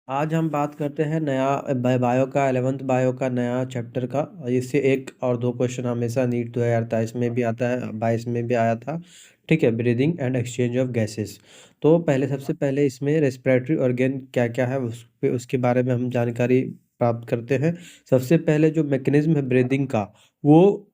आज हम बात करते हैं नया बायो का 11th बायो का नया चैप्टर का। इससे एक और दो क्वेश्चन हमेशा नीट 2023 में भी आता है, 22 में भी आया था। ठीक है, breathing and exchange of gases. तो पहले सबसे पहले इसमें रेस्पिरेटरी ऑर्गन क्या क्या है उसके बारे में हम जानकारी प्राप्त करते हैं। सबसे पहले जो मैकेनिज्म है ब्रीदिंग का, वो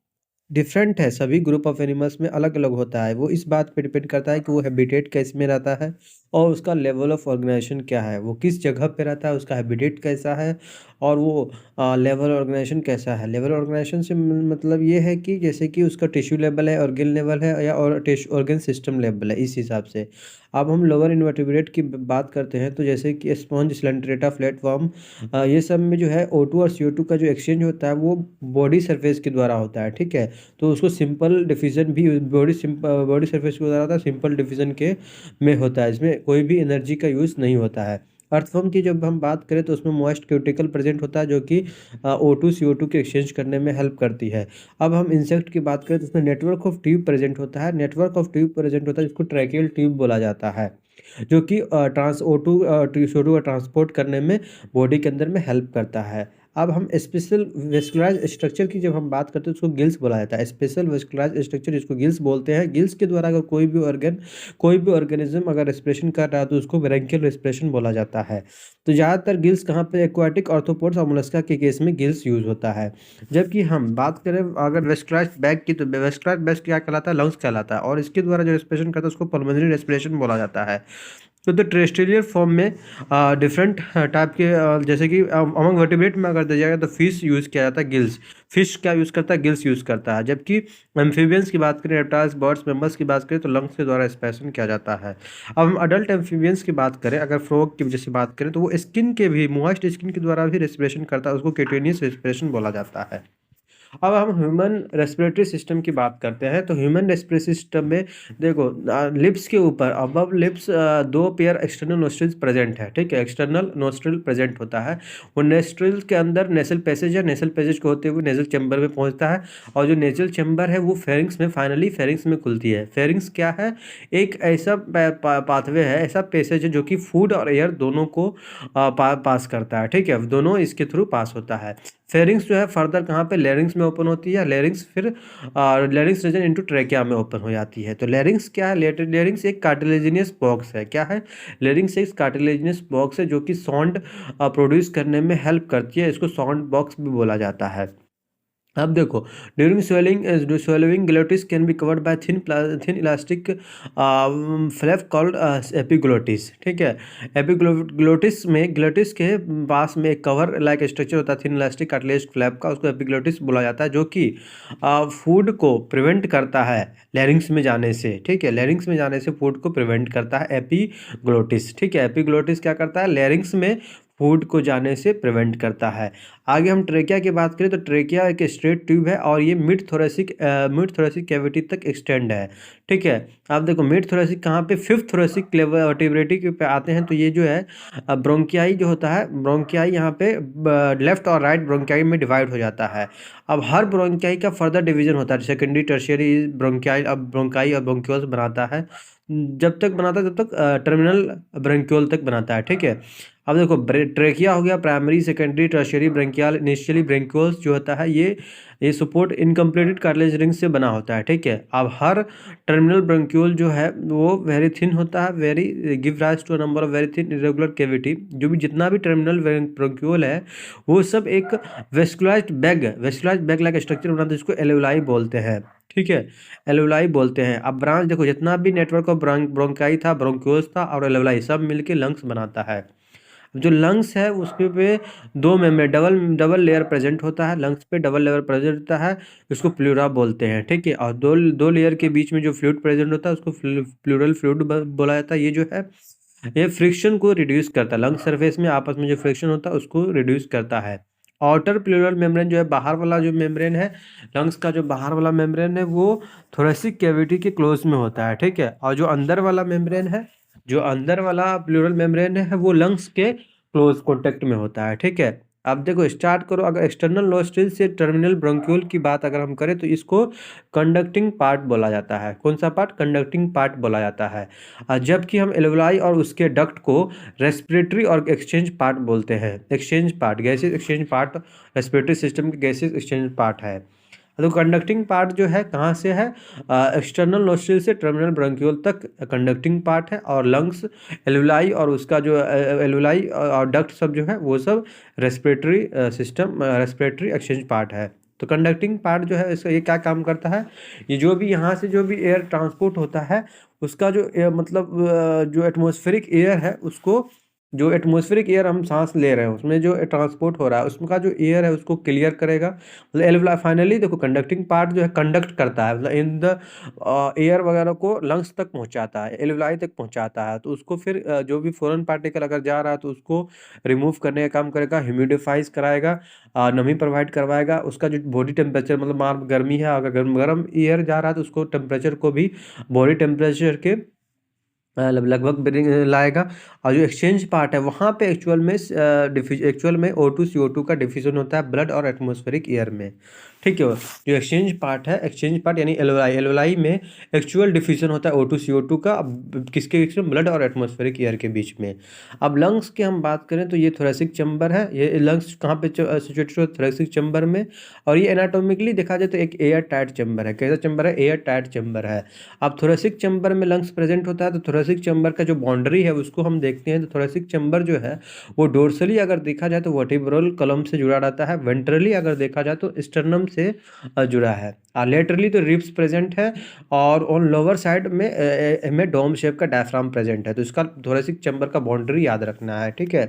डिफरेंट है, सभी ग्रुप ऑफ एनिमल्स में अलग अलग होता है। वो इस बात पे डिपेंड करता है कि वो हैबिटेट कैसे में रहता है और उसका लेवल ऑफ ऑर्गेनाइजेशन क्या है, वो किस जगह पे रहता है, उसका हैबिटेट कैसा है और वो लेवल ऑर्गेनाइजेशन कैसा है। लेवल ऑर्गेनाइजेशन से मतलब ये है कि जैसे कि उसका टिश्यू लेवल है, ऑर्गन लेवल है या और ऑर्गन सिस्टम लेवल है, इस हिसाब से। अब हम लोअर इन्वर्टिब्रेट की बात करते हैं तो जैसे कि स्पॉन्ज, स्लेंटरेटा, फ्लैटवर्म, ये सब में जो है O2 और CO2 का जो एक्सचेंज होता है वो बॉडी सरफेस के द्वारा होता है। ठीक है, तो उसको सिंपल डिफिजन भी बॉडी सरफेस के द्वारा होता है, सिंपल डिफिजन के में होता है। इसमें कोई भी एनर्जी का यूज़ नहीं होता है। अर्थवर्म की जब हम बात करें तो उसमें मॉइस्ट क्यूटिकल प्रेजेंट होता है जो कि O2 CO2 के एक्सचेंज करने में हेल्प करती है। अब हम इंसेक्ट की बात करें तो उसमें नेटवर्क ऑफ ट्यूब प्रेजेंट होता है। नेटवर्क ऑफ ट्यूब प्रेजेंट होता है जिसको ट्रैकियल ट्यूब बोला जाता है, जो कि ट्रांस O2 CO2 का ट्रांसपोर्ट करने में बॉडी के अंदर में हेल्प करता है। अब हम स्पेशल वेस्कुलराइज स्ट्रक्चर की जब हम बात करते हैं तो उसको गिल्स बोला जाता है। स्पेशल वेस्कुलराइज स्ट्रक्चर जिसको गिल्स बोलते हैं, गिल्स के द्वारा अगर कोई भी ऑर्गेनिज्म अगर रेस्पिरेशन कर रहा है तो उसको ब्रैंकियल रेस्पिरेशन बोला जाता है। तो ज़्यादातर गिल्स कहाँ पे, एक्वाटिक आर्थ्रोपोड्स और मोलस्का के केस में गिल्स यूज होता है। जबकि हम बात करें अगर वेस्कुलराइज बैग की, तो वेस्कुलराइज बैग क्या कहलाता है, लंग्स कहलाता है, और इसके द्वारा जो रेस्पिरेशन करता है उसको पल्मोनरी रेस्पिरेशन बोला जाता है। तो टेरेस्ट्रियल फॉर्म में डिफरेंट टाइप के जैसे कि अमंग वर्टिब्रेट में अगर देखा जाए तो फिश यूज़ किया जाता है, गिल्स। फिश क्या यूज़ करता है, गिल्स यूज़ करता है। जबकि एम्फीबियंस की बात करें, रेप्टाइल्स, बर्ड्स, मैमल्स की बात करें तो लंग्स के द्वारा रेस्पिरेशन किया जाता है। अब हम अडल्ट एम्फीबियंस की बात करें, अगर फ्रॉग की वजह से बात करें तो वो स्किन के भी, मॉइस्ट स्किन के द्वारा भी रेस्पिरेशन करता है, उसको केटेनियस रेस्पिरेशन बोला जाता है। अब हम ह्यूमन रेस्पिरेटरी सिस्टम की बात करते हैं तो ह्यूमन रेस्पिरेटरी सिस्टम में देखो, लिप्स के ऊपर अबव लिप्स दो पेयर एक्सटर्नल नोस्ट्रिल्स प्रेजेंट है। ठीक है, एक्सटर्नल नोस्ट्रिल प्रेजेंट होता है। वो नोस्ट्रिल के अंदर नेसल पैसेज है, नेसल पैसेज को होते हुए नेजल चैम्बर में पहुंचता है, और जो नेजल चैम्बर है वो फेरिंग्स में, फाइनली फेरिंग्स में खुलती है। फेरिंग्स क्या है, एक ऐसा पाथवे है, ऐसा पैसेज है जो कि फूड और एयर दोनों को पास करता है। ठीक है, दोनों इसके थ्रू पास होता है। फेरिंग्स जो है फर्दर कहाँ पे, लेरिंग्स में ओपन होती है। लेरिंग्स फिर लेरिंग्स रीजन इनटू ट्रेकिया में ओपन हो जाती है। तो लेरिंग्स क्या है, लेरिंग्स एक कार्टिलेजिनियस बॉक्स है। क्या है, लेरिंग्स एक कार्टिलेजिनियस बॉक्स है जो कि साउंड प्रोड्यूस करने में हेल्प करती है। इसको साउंड बॉक्स भी बोला जाता है। अब देखो, during swallowing glottis can be covered by thin elastic flap called epiglottis. ठीक है, एपिग्लोटिस में, ग्लोटिस के पास में एक कवर लाइक स्ट्रक्चर होता है थिन इलास्टिक कार्टिलेज फ्लैप का, उसको एपिग्लोटिस बोला जाता है, जो कि फूड को प्रिवेंट करता है लैरिंग्स में जाने से। ठीक है, लैरिंग्स में जाने से फूड को प्रिवेंट करता है एपिग्लोटिस। ठीक है, एपिग्लोटिस क्या करता है, लैरिंग्स में फूड को जाने से प्रिवेंट करता है। आगे हम ट्रेकिया की बात करें तो ट्रेकिया एक स्ट्रेट ट्यूब है और ये मिड थोरेसिक कैविटी तक एक्सटेंड है। ठीक है, आप देखो मिड थोरेसिक कहाँ पे, फिफ्थ थोरेसिक वर्टिब्रेटी पे आते हैं। तो ये जो है ब्रोंकियाई जो होता है, ब्रोंकियाई यहाँ पे लेफ्ट और राइट ब्रोंकियाई में डिवाइड हो जाता है। अब हर ब्रोंकियाई का फर्दर डिवीजन होता है, सेकेंडरी टर्शियरी ब्रोंकियाई, अब ब्रोंकाई और ब्रोंक्यूल्स बनाता है। जब तक बनाता है तब तक टर्मिनल ब्रोंक्यूल तक बनाता है। ठीक है, अब देखो ट्रेकिया हो गया, primary, secondary, tertiary bronchial, initially bronchioles जो होता है ये सपोर्ट इनकम्प्लीटेड कार्टिलेज रिंग से बना होता है। ठीक है, अब हर टर्मिनल ब्रोंक्यूल जो है वो वेरी थिन होता है, very give rise to a number of very thin irregular cavity. जो भी जितना भी टर्मिनल ब्रोंक्यूल है वो सब एक वेस्कुलाइज्ड बैग लाइक स्ट्रक्चर बनाते हैं, जिसको एल्वेलाई बोलते हैं। ठीक है, एल्वेलाई बोलते हैं। अब ब्रांच देखो, जितना भी नेटवर्क ऑफ ब्रोंकाई था, ब्रोंक्यूल्स था और एल्वेलाई, सब मिलके लंग्स बनाता है। जो लंग्स है उसके पे दो membrane, double double layer present होता है। लंग्स पे डबल लेयर प्रेजेंट होता है, उसको प्लूरा बोलते हैं। ठीक है, और दो लेयर के बीच में जो फ्लूइड प्रेजेंट होता है उसको प्लूरल फ्लूइड बोला जाता है। ये जो है ये फ्रिक्शन को रिड्यूस करता है, लंग सरफेस में आपस में जो फ्रिक्शन होता है उसको रिड्यूस करता है। आउटर प्लूरल मेम्ब्रेन जो है, बाहर वाला जो मेम्ब्रेन है, लंग्स का जो बाहर वाला मेम्ब्रेन है वो थोरेसिक कैविटी के क्लोज में होता है। ठीक है, और जो अंदर वाला मेम्ब्रेन है, जो अंदर वाला प्लूरल मेम्ब्रेन है वो लंग्स के क्लोज कॉन्टेक्ट में होता है। ठीक है, अब देखो स्टार्ट करो, अगर एक्सटर्नल नोस्ट्रिल से टर्मिनल ब्रोंक्यूल की बात अगर हम करें तो इसको कंडक्टिंग पार्ट बोला जाता है। कौन सा पार्ट? कंडक्टिंग पार्ट बोला जाता है। जबकि हम एल्वेलाई और उसके डक्ट को रेस्पिरेटरी और एक्सचेंज पार्ट बोलते हैं। Exchange part, gases exchange part respiratory system के गैसेज एक्सचेंज पार्ट है। तो कंडक्टिंग पार्ट जो है कहाँ से है? एक्सटर्नल नोस्ट्रिल से टर्मिनल ब्रोंक्यूल तक कंडक्टिंग पार्ट है, और लंग्स, एल्वेलाई और उसका जो एल्वेलाई और डक्ट सब जो है वो सब respiratory system, respiratory exchange part है। तो कंडक्टिंग पार्ट जो है इसका ये क्या काम करता है? ये जो भी यहाँ से जो भी एयर ट्रांसपोर्ट होता है उसका जो एयर मतलब जो एटमॉस्फेरिक एयर है उसको, जो एटमॉस्फेरिक एयर हम सांस ले रहे हैं उसमें जो ट्रांसपोर्ट हो रहा है उसका जो एयर है उसको क्लियर करेगा। मतलब एल्वेलाई, फाइनली देखो कंडक्टिंग पार्ट जो है कंडक्ट करता है, मतलब इन द एयर वगैरह को लंग्स तक पहुंचाता है, एल्वेलाई तक पहुंचाता है। तो उसको फिर जो भी फॉरेन पार्टिकल अगर जा रहा है तो उसको रिमूव करने का काम करेगा, ह्यूमिडिफाइज कराएगा, नमी प्रोवाइड करवाएगा। उसका जो बॉडी टेम्परेचर, मतलब मान गर्मी है, अगर गर्म गर्म एयर जा रहा है तो उसको टेम्परेचर को भी बॉडी टेम्परेचर के लगभग ब्रिंग लाएगा। और जो एक्सचेंज पार्ट है वहाँ पे एक्चुअल में O2 CO2 का डिफ्यूजन होता है ब्लड और एटमॉस्फेरिक एयर में। ठीक है, जो एक्सचेंज पार्ट है, एक्सचेंज पार्ट यानी एल्वेलाई, एल्वेलाई में एक्चुअल डिफ्यूजन होता है O2 CO2 का, किसके बीच में? ब्लड और एटमॉस्फेरिक एयर के बीच में। अब लंग्स की हम बात करें तो ये थोरेसिक चैम्बर है। ये लंग्स कहाँ पे सिचुएटेड है? थोरेसिक चैम्बर में। और ये एनाटॉमिकली देखा जाए तो एक एयर टाइट चैम्बर है। कैसा चैम्बर है? एयर टाइट चैम्बर है। अब थोरेसिक चैम्बर में लंग्स प्रेजेंट होता है, तो थोरेसिक चैम्बर का जो बाउंड्री है उसको हम देखते हैं। तो थोरेसिक चैम्बर जो है वो डोर्सली अगर देखा जाए तो वर्टिब्रल कॉलम से जुड़ा रहता है, वेंट्रली अगर देखा जाए तो स्टर्नम से जुड़ा है, और लेटरली तो रिब्स प्रेजेंट है, और ऑन लोअर साइड में डोम शेप का डायफ्राम प्रेजेंट है। तो इसका थोरेसिक चैम्बर का बाउंड्री याद रखना है। ठीक है,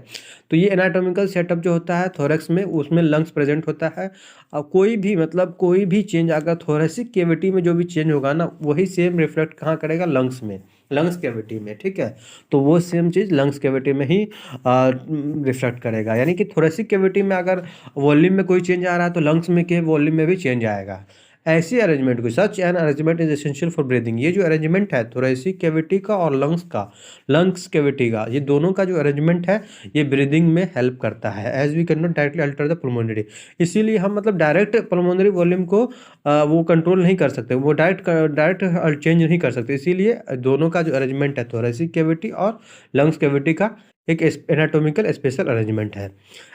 तो ये एनाटॉमिकल सेटअप जो होता है थोरेक्स में, उसमें लंग्स प्रेजेंट होता है। और कोई भी मतलब कोई भी चेंज अगर थोरेसिक कैविटी में जो भी चेंज होगा ना वही सेम रिफ्लेक्ट कहाँ करेगा? लंग्स में, लंग्स कैविटी में। ठीक है, तो वो सेम चीज़ लंग्स कैविटी में ही रिफ्लेक्ट करेगा। यानी कि थोरेसिक कैविटी में अगर वॉल्यूम में कोई चेंज आ रहा है तो लंग्स में के वॉल्यूम में भी चेंज आएगा। ऐसी अरेंजमेंट को, such an arrangement is essential for breathing. ये जो अरेंजमेंट है थोरेसिक कैविटी का और लंग्स का, लंग्स कैविटी का, ये दोनों का जो अरेंजमेंट है ये ब्रीदिंग में हेल्प करता है। As we can not directly alter the pulmonary, इसीलिए हम मतलब डायरेक्ट पल्मोनरी वॉल्यूम को वो कंट्रोल नहीं कर सकते, वो डायरेक्ट चेंज नहीं कर सकते। इसीलिए दोनों का जो अरेंजमेंट है थोरेसिक कैविटी और लंग्स कैविटी का एक एनाटॉमिकल स्पेशल अरेंजमेंट है।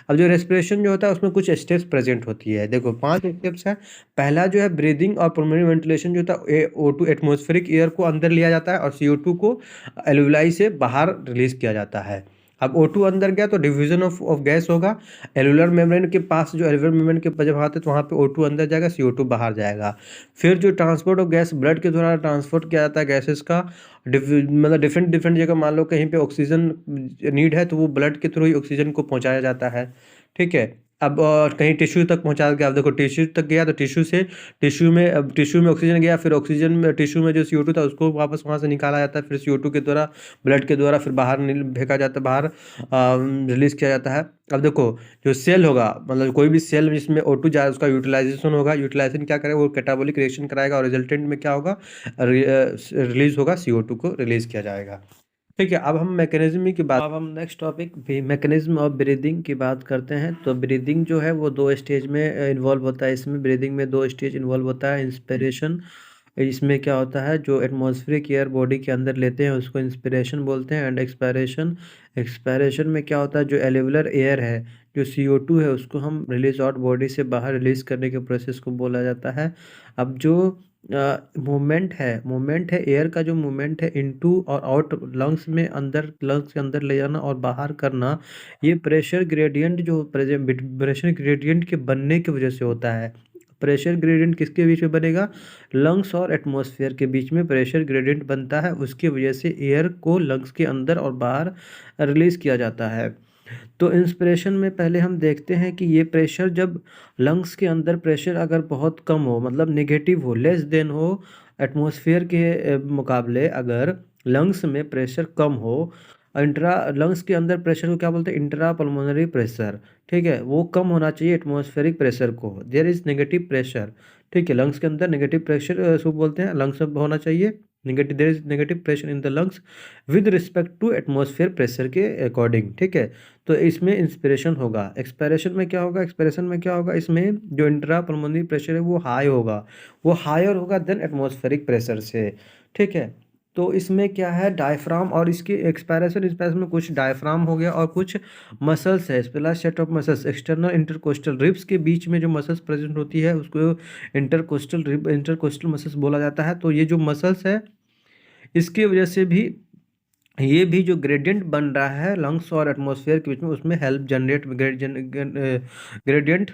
अब जो रेस्पिरेशन जो होता है उसमें कुछ स्टेप्स प्रेजेंट होती है। देखो 5 स्टेप्स है। पहला जो है ब्रीदिंग और पल्मोनरी वेंटिलेशन जो होता है, O2 एटमॉस्फेरिक एयर को अंदर लिया जाता है और CO2 को एल्वेलाई से बाहर रिलीज किया जाता है। अब O2 अंदर गया तो डिफ्यूजन ऑफ गैस होगा। एलुलर मेम्ब्रेन के पास, जो एलुलर मेम्ब्रेन के जब आते हैं तो वहाँ पे O2 अंदर जाएगा, CO2 बाहर जाएगा। फिर जो ट्रांसपोर्ट ऑफ गैस ब्लड के द्वारा ट्रांसपोर्ट किया जाता है गैसेस का, मतलब डिफरेंट डिफरेंट जगह, मान लो कहीं पे ऑक्सीजन नीड है तो वो ब्लड के थ्रू ही ऑक्सीजन को पहुंचाया जाता है। ठीक है, अब कहीं टिश्यू तक पहुंचा गया, अब देखो टिश्यू तक गया तो टिश्यू में ऑक्सीजन गया, फिर ऑक्सीजन में टिश्यू में जो CO2 था उसको वापस वहाँ से निकाला जाता है, फिर CO2 के द्वारा ब्लड के द्वारा फिर बाहर फेंका जाता है, बाहर रिलीज किया जाता है। अब देखो जो सेल होगा, मतलब कोई भी सेल जिसमें O2 जाए उसका यूटिलाइजेशन होगा। यूटिलाइजेशन क्या करेगा? वो कैटाबॉलिक रिएक्शन कराएगा और रिजल्टेंट में क्या होगा? रिलीज होगा, CO2 को रिलीज किया जाएगा। ठीक है, अब हम मैकेनिज्म की बात, अब हम नेक्स्ट टॉपिक भी मैकेनिज्म ऑफ ब्रीदिंग की बात करते हैं। तो ब्रीदिंग जो है वो 2 स्टेज में इन्वॉल्व होता है। इसमें ब्रीदिंग में 2 स्टेज इन्वॉल्व होता है। इंस्पिरेशन, इसमें क्या होता है जो एटमॉस्फेरिक एयर बॉडी के अंदर लेते हैं उसको इंस्पिरेशन बोलते हैं। एंड एक्सपायरेशन, एक्सपायरेशन में क्या होता है जो एल्वेलर एयर है, जो CO2 है, उसको हम रिलीज आउट बॉडी से बाहर रिलीज करने के प्रोसेस को बोला जाता है। अब जो मूवमेंट है एयर का, जो मूवमेंट है इनटू और आउट लंग्स में, अंदर लंग्स के अंदर ले जाना और बाहर करना, ये प्रेशर ग्रेडियंट जो प्रेशर ग्रेडियंट के बनने की वजह से होता है। प्रेशर ग्रेडियंट किसके बीच में बनेगा? लंग्स और एटमॉस्फेयर के बीच में प्रेशर ग्रेडियंट बनता है, उसकी वजह से एयर को लंग्स के अंदर और बाहर रिलीज किया जाता है। तो इंस्पिरेशन में पहले हम देखते हैं कि ये प्रेशर, जब लंग्स के अंदर प्रेशर अगर बहुत कम हो, मतलब नेगेटिव हो, लेस देन हो एटमॉस्फेयर के मुकाबले, अगर लंग्स में प्रेशर कम हो, इंट्रा लंग्स के अंदर प्रेशर को क्या बोलते हैं? Intra pulmonary pressure. ठीक है, वो कम होना चाहिए एटमॉस्फेरिक प्रेशर को। There is negative pressure. ठीक है, लंग्स के अंदर नेगेटिव प्रेशर उसको बोलते हैं, लंग्स में होना चाहिए negative, there is negative pressure in the lungs with respect to atmosphere pressure के अकॉर्डिंग, ठीक है। तो इसमें इंस्पिरेशन होगा। एक्सपायरेशन में क्या होगा, एक्सपायरेशन में क्या होगा, इसमें जो इंट्रा पल्मोनरी प्रेशर है वो हाई होगा, वो हायर होगा देन एटमॉस्फेरिक प्रेशर से, ठीक है। तो इसमें क्या है, डायफ्राम और इसकी एक्सपायरेशन, एक्सपायरेशन में कुछ डायफ्राम हो गया और कुछ मसल्स है, पहला set of muscles external intercostal ribs के बीच में जो मसल्स प्रेजेंट होती है उसको इंटरकोस्टल रिब, इंटरकोस्टल मसल्स बोला जाता है। तो ये जो मसल्स है इसकी वजह से भी ये भी जो ग्रेडियंट बन रहा है लंग्स और एटमॉस्फेयर के बीच में, उसमें हेल्प जनरेट ग्रेडियंट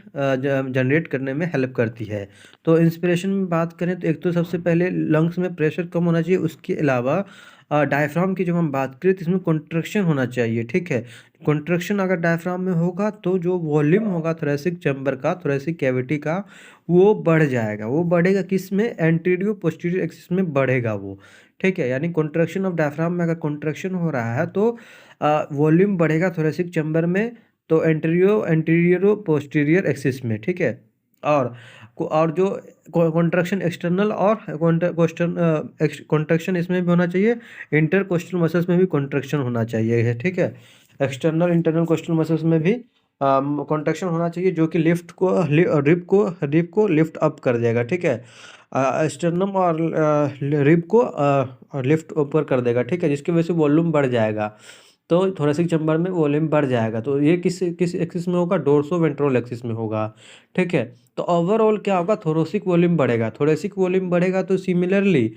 जनरेट करने में हेल्प करती है। तो इंस्पिरेशन में बात करें तो एक तो सबसे पहले लंग्स में प्रेशर कम होना चाहिए, उसके अलावा डायफ्राम की जब हम बात करें तो इसमें कॉन्ट्रैक्शन होना चाहिए, ठीक है। कॉन्ट्रैक्शन अगर डायफ्राम में होगा तो जो वॉल्यूम होगा थोरेसिक चैम्बर का, थोरेसिक कैविटी का, वो बढ़ जाएगा। वो बढ़ेगा किस में, एंटीरियर पोस्टीरियर एक्सिस में बढ़ेगा वो, ठीक है। यानी कॉन्ट्रैक्शन ऑफ डायफ्राम में अगर कॉन्ट्रैक्शन हो रहा है तो वॉल्यूम बढ़ेगा थोरेसिक चैम्बर में, तो एंटीरियर पोस्टीरियर एक्सिस में, ठीक है। और और जो कॉन्ट्रैक्शन एक्सटर्नल और कॉन्ट्रैक्शन इसमें भी होना चाहिए, इंटरकोस्टल मसल्स में भी कॉन्ट्रैक्शन होना चाहिए, ठीक है। एक्सटर्नल इंटरनल कोस्टल मसल्स में भी कॉन्ट्रैक्शन होना चाहिए, जो कि रिब को लिफ्ट अप कर देगा, ठीक है। स्टर्नम और रिब को लिफ्ट ऊपर कर देगा, ठीक है, जिसकी वजह से वॉल्यूम बढ़ जाएगा। तो थोरेसिक चैम्बर में वॉल्यूम बढ़ जाएगा। तो ये किस किस एक्सिस में होगा, डोर्सो वेंट्रल एक्सिस में होगा, ठीक है। तो ओवरऑल क्या होगा, थोरेसिक वॉल्यूम बढ़ेगा, थोरेसिक वॉल्यूम बढ़ेगा तो सिमिलरली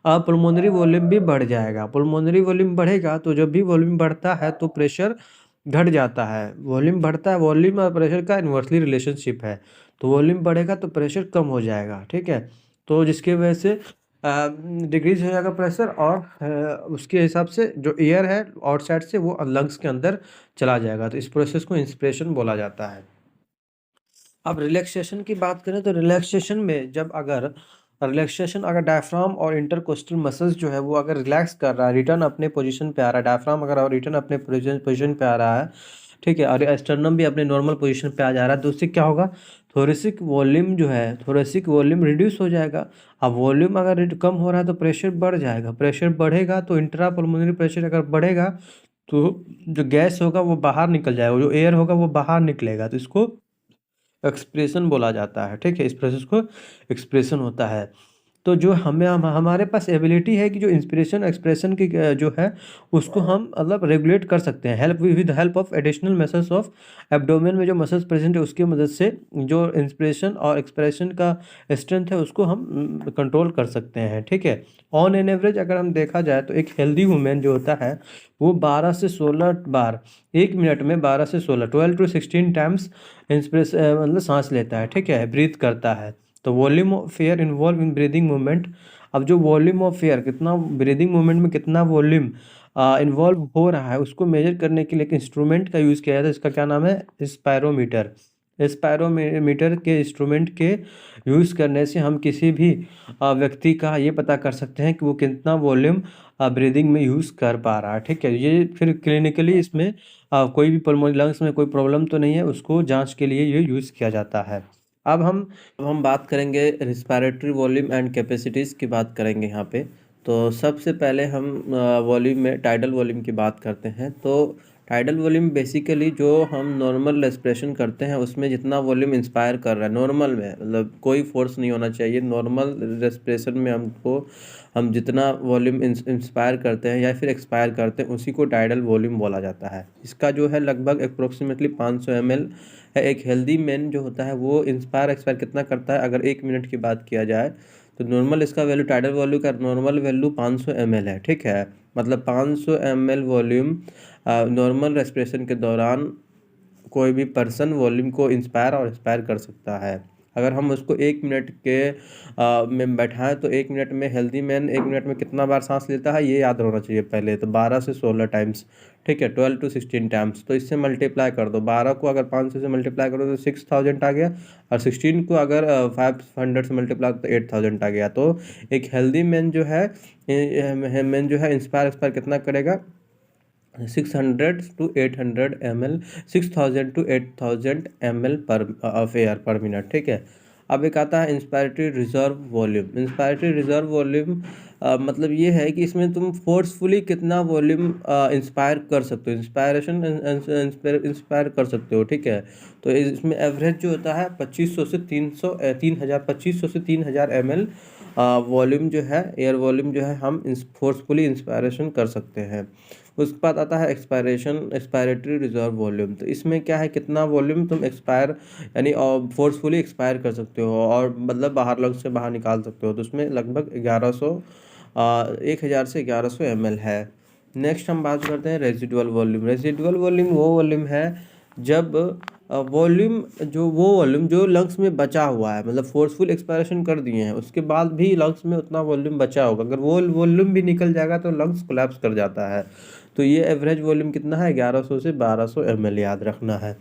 पुल्मोनरी वॉल्यूम भी बढ़ जाएगा। पुल्मोनरी वॉल्यूम बढ़ेगा तो जब भी वॉल्यूम बढ़ता है तो प्रेशर घट जाता है। वॉल्यूम बढ़ता है, वॉल्यूम और प्रेशर का इन्वर्सली रिलेशनशिप है। तो वॉल्यूम बढ़ेगा तो प्रेशर कम हो जाएगा, ठीक है। तो जिसकी वजह से डिक्रीज हो जाएगा प्रेशर, और उसके हिसाब से जो एयर है आउटसाइड से वो लंग्स के अंदर चला जाएगा। तो इस प्रोसेस को इंस्पिरेशन बोला जाता है। अब रिलैक्सेशन की बात करें तो रिलैक्सेशन में जब अगर रिलैक्सेशन अगर डायफ्राम और इंटरकोस्टल मसल्स जो है वो अगर रिलैक्स कर रहा है, रिटर्न अपने पोजीशन पे आ रहा है, डायफ्राम अगर और रिटर्न अपने पोजीशन पे आ रहा है, ठीक है, और स्टर्नम भी अपने नॉर्मल पोजीशन पे आ जा रहा है, तो उससे क्या होगा, थोरेसिक वॉल्यूम जो है, थोरेसिक वॉल्यूम रिड्यूस हो जाएगा। अब वॉल्यूम अगर कम हो रहा है तो प्रेशर बढ़ जाएगा, प्रेशर बढ़ेगा तो इंट्रा पल्मोनरी प्रेशर अगर बढ़ेगा तो जो गैस होगा वो बाहर निकल जाएगा, जो एयर होगा वो बाहर निकलेगा, तो इसको एक्सप्रेशन बोला जाता है, ठीक है। इस प्रोसेस को एक्सप्रेशन होता है। तो जो हमारे पास एबिलिटी है कि जो इंस्पिरेशन एक्सप्रेशन की जो है उसको हम मतलब रेगुलेट कर सकते हैं, help with help of additional muscles of abdomen में जो मसल्स प्रेजेंट है उसकी मदद से जो इंस्पिरेशन और एक्सप्रेशन का स्ट्रेंथ है उसको हम कंट्रोल कर सकते हैं, ठीक है। ऑन एन एवरेज अगर हम देखा जाए तो एक हेल्दी वुमेन जो होता है वो 12 से 16 बार एक मिनट में, 12 से 16, 12 to 16 टाइम्स इंस्पिरेशन मतलब सांस लेता है, ठीक है, ब्रीथ करता है। तो volume of air involve in breathing movement. अब जो वॉल्यूम ऑफ एयर कितना, ब्रीदिंग मूवमेंट में कितना वॉल्यूम इन्वॉल्व हो रहा है उसको मेजर करने के लिए एक इंस्ट्रूमेंट का यूज़ किया जाता है, इसका क्या नाम है, स्पायरोमीटर। स्पायरोमीटर के इंस्ट्रूमेंट के यूज़ करने से हम किसी भी व्यक्ति का ये पता कर सकते हैं कि वो कितना वॉल्यूम ब्रीदिंग में यूज़ कर पा रहा है, ठीक है। ये फिर क्लिनिकली इसमें कोई भी पल्मोनरी लंग्स में कोई प्रॉब्लम तो नहीं है, उसको जांच के लिए ये यूज़ किया जाता है। अब हम बात करेंगे रिस्पायरेटरी वॉल्यूम एंड कैपेसिटीज़ की बात करेंगे यहाँ पे। तो सबसे पहले हम वॉल्यूम में टाइडल वॉल्यूम की बात करते हैं। तो टाइडल वॉल्यूम बेसिकली जो हम नॉर्मल रेस्पिरेशन करते हैं उसमें जितना वॉल्यूम इंस्पायर कर रहा है नॉर्मल में, मतलब कोई फोर्स नहीं होना चाहिए, नॉर्मल रेस्पिरेशन में हम जितना वॉल्यूम इंस्पायर करते हैं या फिर एक्सपायर करते हैं उसी को टाइडल वॉल्यूम बोला जाता है। इसका जो है लगभग अप्रोक्सीमेटली 500 ml है। एक हेल्दी मैन जो होता है वो इंस्पायर एक्सपायर कितना करता है, अगर एक मिनट की बात किया जाए तो नॉर्मल इसका वैल्यू, टाइडल वॉल्यूम का नॉर्मल वैल्यू 500 ml है, ठीक है। मतलब 500 ml वॉल्यूम नॉर्मल रेस्पिरेशन के दौरान कोई भी पर्सन वॉल्यूम को इंस्पायर और एक्सपायर कर सकता है। अगर हम उसको एक मिनट के में बैठाएं तो एक मिनट में हेल्दी मैन एक मिनट में कितना बार सांस लेता है ये याद होना चाहिए पहले। तो 12 से 16 टाइम्स, ठीक है, 12 to 16 टाइम्स। तो इससे मल्टीप्लाई कर दो, 12 को अगर 500 से मल्टीप्लाई करो तो 6000 आ गया, और 16 को अगर 500 से मल्टीप्लाई तो 8000 आ गया। तो एक हेल्दी मैन जो है इंस्पायर एक्सपायर कितना करेगा, 600 to 800 ml, 6000 to 8000 ml पर ऑफ एयर पर मिनट, ठीक है। अब एक आता है inspiratory reserve volume. Inspiratory reserve volume मतलब ये है कि इसमें तुम फोर्सफुली कितना वॉल्यूम इंस्पायर कर सकते हो, इंस्पायर कर सकते हो, ठीक है। तो इसमें एवरेज जो होता है 2500 से 3000 ml वॉल्यूम जो है, एयर वॉल्यूम जो है हम फोर्सफुली इंस्पायरेशन कर सकते हैं। उसके बाद आता है एक्सपायरेटरी रिजर्व वॉल्यूम। तो इसमें क्या है, कितना वॉल्यूम तुम एक्सपायर यानी फोर्सफुली एक्सपायर कर सकते हो और मतलब बाहर लंग्स से बाहर निकाल सकते हो। तो उसमें लगभग 1000 से 1100 ml है। नेक्स्ट हम बात करते हैं रेजिडुअल वॉल्यूम। रेजिडुअल वॉल्यूम वो वॉल्यूम है जब वॉल्यूम जो लंग्स में बचा हुआ है, मतलब फोर्सफुल एक्सपायरेशन कर दिए हैं उसके बाद भी लंग्स में उतना वॉल्यूम बचा होगा, अगर वो वॉल्यूम भी निकल जाएगा तो लंग्स कोलैप्स कर जाता है। तो ये एवरेज वॉल्यूम कितना है, 1100 से 1200 ml, याद रखना है।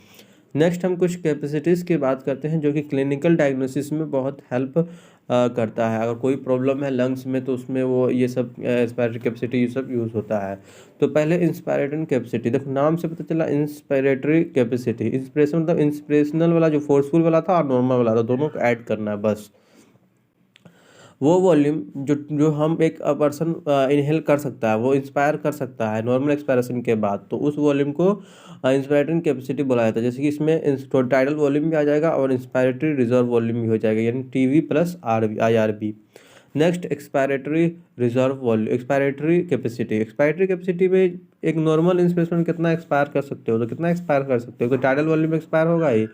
नेक्स्ट हम कुछ कैपेसिटीज़ की बात करते हैं जो कि क्लिनिकल डायग्नोसिस में बहुत हेल्प करता है। अगर कोई प्रॉब्लम है लंग्स में तो उसमें वो ये सब इंस्पायरेटरी कैपेसिटी ये सब यूज़ होता है। तो पहले इंस्पायरेटरी कैपेसिटी, देखो नाम से पता चला इंस्पायरेटरी कैपेसिटी। इंस्पिरेशन मतलब इंस्पिरेशनल वाला जो फोर्सफुल वाला था और नॉर्मल वाला था, दोनों को ऐड करना है बस। वो वॉल्यूम जो जो हम एक पर्सन इनहेल कर सकता है, वो इंस्पायर कर सकता है नॉर्मल एक्सपायरेशन के बाद, तो उस वॉल्यूम को इंस्पायरेटरी कैपेसिटी बोला जाता है। जैसे कि इसमें टाइडल वॉल्यूम भी आ जाएगा और इंस्पायरेटरी रिजर्व वॉल्यूम भी हो जाएगा, यानी TV plus IRV। Next expiratory reserve volume, expiratory capacity. Expiratory capacity में एक नॉर्मल इंस्पिरेशन कितना एक्सपायर कर सकते हो, तो कितना एक्सपायर कर सकते हो, तो टाइडल वॉल्यूम एक्सपायर होगा ही,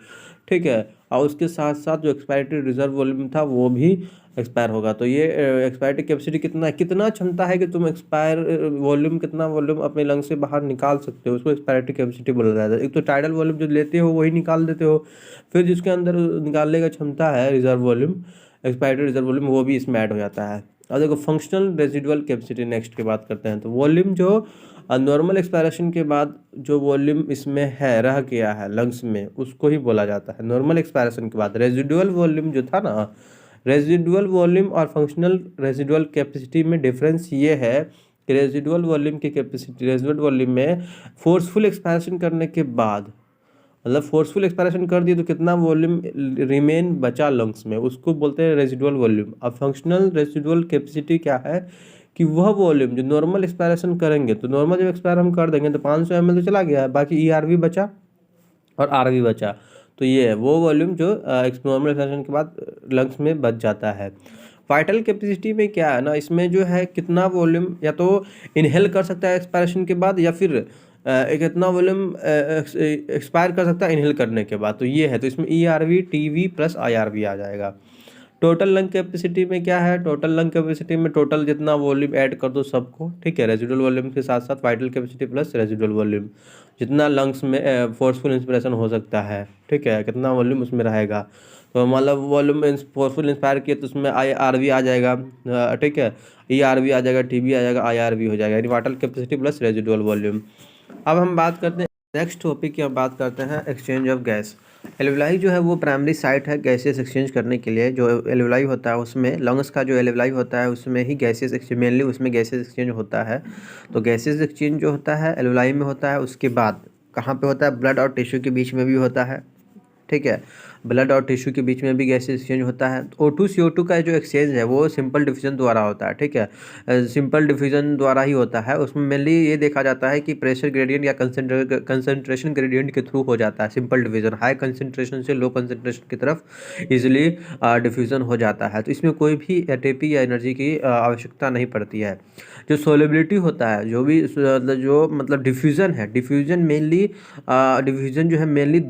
ठीक है। और उसके साथ साथ जो एक्सपायरेटरी रिजर्व वॉल्यूम था वो भी एक्सपायर होगा। तो ये एक्सपायरेटरी कैपेसिटी कितना क्षमता है कि तुम एक्सपायर वॉल्यूम कितना वॉल्यूम अपने लंग से बाहर निकाल सकते हो, उसको एक्सपायरेटरी कैपेसिटी बोला जाता है। एक तो टाइडल वॉल्यूम जो लेते हो वही निकाल देते हो, फिर जिसके अंदर निकालने का क्षमता है reserve volume, expiratory reserve volume, वो भी इसमें ऐड हो जाता है। और देखो फंक्शनल रेजिडुअल कैपेसिटी नेक्स्ट की बात करते हैं। तो वॉल्यूम जो नॉर्मल एक्सपायरेशन के बाद जो वॉल्यूम इसमें है रह गया है लंग्स में, उसको ही बोला जाता है नॉर्मल एक्सपायरेशन के बाद। रेजिडुअल वॉल्यूम जो था ना, रेजिडुअल वॉल्यूम और फंक्शनल रेजिडुअल कैपेसिटी में डिफरेंस ये है कि रेजिडुअल वॉल्यूम की कैपेसिटी, रेजिडुअल वॉल्यूम में फोर्सफुल एक्सपायरेशन करने के बाद, मतलब फोर्सफुल एक्सपायरेशन कर दिए तो कितना वॉल्यूम रिमेन बचा लंग्स में, उसको बोलते हैं रेजिडुअल वॉल्यूम। अब फंक्शनल रेजिडुअल कैपेसिटी क्या है कि वह वॉल्यूम जो नॉर्मल एक्सपायरेशन करेंगे, तो नॉर्मल जब एक्सपायर हम कर देंगे तो 500 ml तो चला गया, बाकी ERV बचा और RV बचा। तो ये है वो वॉल्यूम जो नॉर्मल एक्सपायरेशन के बाद लंग्स में बच जाता है। वाइटल कैपेसिटी में क्या है ना, इसमें जो है कितना वॉल्यूम या तो इनहेल कर सकता है एक्सपायरेशन के बाद, या फिर कितना वॉल्यूम एक्सपायर कर सकता है इनहेल करने के बाद। तो ये है, तो इसमें ERV TV प्लस IRV आ जाएगा। टोटल लंग कैपेसिटी में क्या है, टोटल लंग कैपेसिटी में टोटल जितना वॉल्यूम ऐड कर दो सबको, ठीक है, रेजिडुअल वॉल्यूम के साथ साथ vital capacity plus residual volume, जितना लंग्स में फोर्सफुल इंस्पिरेशन हो सकता है, ठीक है, कितना वॉल्यूम उसमें रहेगा। तो मतलब वॉल्यूम फोर्सफुल इंस्पायर किया तो उसमें IRV आ जाएगा, ठीक है, ERV आ जाएगा, TB आ जाएगा, IRV हो जाएगा, यानी vital capacity plus residual volume. अब हम बात करते हैं नेक्स्ट टॉपिक की, हम बात करते हैं एक्सचेंज ऑफ गैस। एल्वेलाई जो है वो प्राइमरी साइट है गैसेस एक्सचेंज करने के लिए। जो एल्वेलाई होता है उसमें, लंग्स का जो एल्वेलाई होता है उसमें ही गैसेस एक्सचेंज, मेनली उसमें गैसेस एक्सचेंज होता है। तो गैसेस एक्सचेंज जो होता है एल्वेलाई में होता है। उसके बाद कहाँ पे होता है, ब्लड और टिश्यू के बीच में भी होता है, ठीक है, ब्लड और टिश्यू के बीच में भी गैस एक्सचेंज होता है। O2 CO2 का जो एक्सचेंज है वो सिंपल डिफ्यूजन द्वारा होता है, ठीक है, सिंपल डिफ्यूजन द्वारा ही होता है। उसमें मेनली ये देखा जाता है कि प्रेशर ग्रेडियंट या कंसंट्रेशन ग्रेडियंट के थ्रू हो जाता है सिंपल डिफ्यूजन, हाई कंसंट्रेशन से लो कंसंट्रेशन की तरफ इजिली डिफ्यूजन हो जाता है। तो इसमें कोई भी ATP या एनर्जी की आवश्यकता नहीं पड़ती है। जो सोलेबिलिटी होता है, जो भी जो मतलब डिफ्यूज़न है, डिफ्यूज़न मेनली डिफ्यूज़न जो है मेनली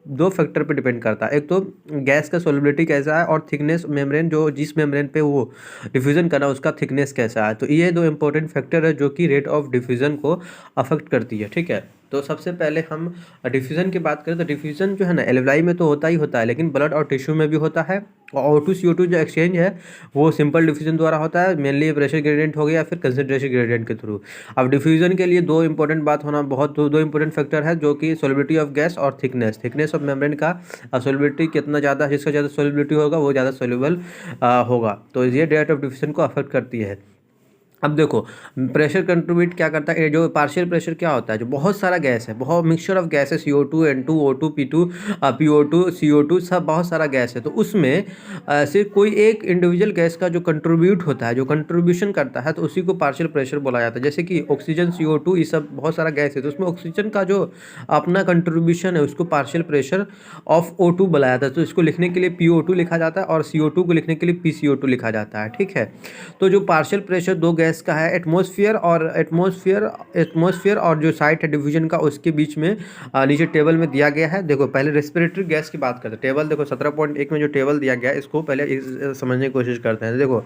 दो फैक्टर पे डिपेंड करता है। एक तो गैस का सोलेबिलिटी कैसा है और थिकनेस मेम्ब्रेन, जो जिस मेम्ब्रेन पे वो डिफ्यूज़न करना है उसका थिकनेस कैसा है। तो ये दो इंपॉर्टेंट फैक्टर है जो कि रेट ऑफ डिफ्यूज़न को अफेक्ट करती है, ठीक है। तो सबसे पहले हम डिफ्यूज़न की बात करें तो डिफ्यूज़न जो है ना एल्वेलाई में तो होता ही होता है, लेकिन ब्लड और टिश्यू में भी होता है। और O2 CO2 जो एक्सचेंज है वो सिंपल डिफ्यूजन द्वारा होता है, मेनली प्रेशर ग्रेडियंट हो गया या फिर कंसंट्रेशन ग्रेडियंट के थ्रू। अब डिफ्यूजन के लिए दो इंपॉर्टेंट बात होना बहुत दो इंपॉर्टेंट फैक्टर है, जो कि सोलिबिलिटी ऑफ गैस और थिकनेस ऑफ मेम्ब्रेन का सोलिबिलिटी कितना ज़्यादा, जिसका ज़्यादा सोलिबिलिटी होगा वो ज़्यादा सोल्यूबल होगा। तो ये रेट ऑफ डिफ्यूजन को अफेक्ट करती है। अब देखो, प्रेशर कंट्रीब्यूट क्या करता है, ये जो पार्शियल प्रेशर क्या होता है, जो बहुत सारा गैस है, बहुत मिक्सचर ऑफ गैस है, CO2 N2 O2 P2 PO2 CO2 सब बहुत सारा गैस है, तो उसमें से कोई एक इंडिविजुअल गैस का जो कंट्रीब्यूट होता है, जो कंट्रीब्यूशन करता है, तो उसी को पार्शियल प्रेशर बोला जाता है। जैसे कि ऑक्सीजन CO2 ये सब बहुत सारा गैस है, तो उसमें ऑक्सीजन का जो अपना कंट्रीब्यूशन है उसको पार्शियल प्रेशर ऑफ O2 बोला जाता है। तो इसको लिखने के लिए PO2 लिखा जाता है और CO2 को लिखने के लिए PCO2 लिखा जाता है, ठीक है। तो जो पार्शियल प्रेशर दो गैस का है, एटमॉस्फेयर और जो साइट है डिवीजन का, उसके बीच में नीचे टेबल में दिया गया है। देखो पहले रेस्पिरेटरी गैस की बात करते हैं। टेबल देखो 17.1 में जो टेबल दिया गया है, इसको पहले समझने की कोशिश करते हैं। देखो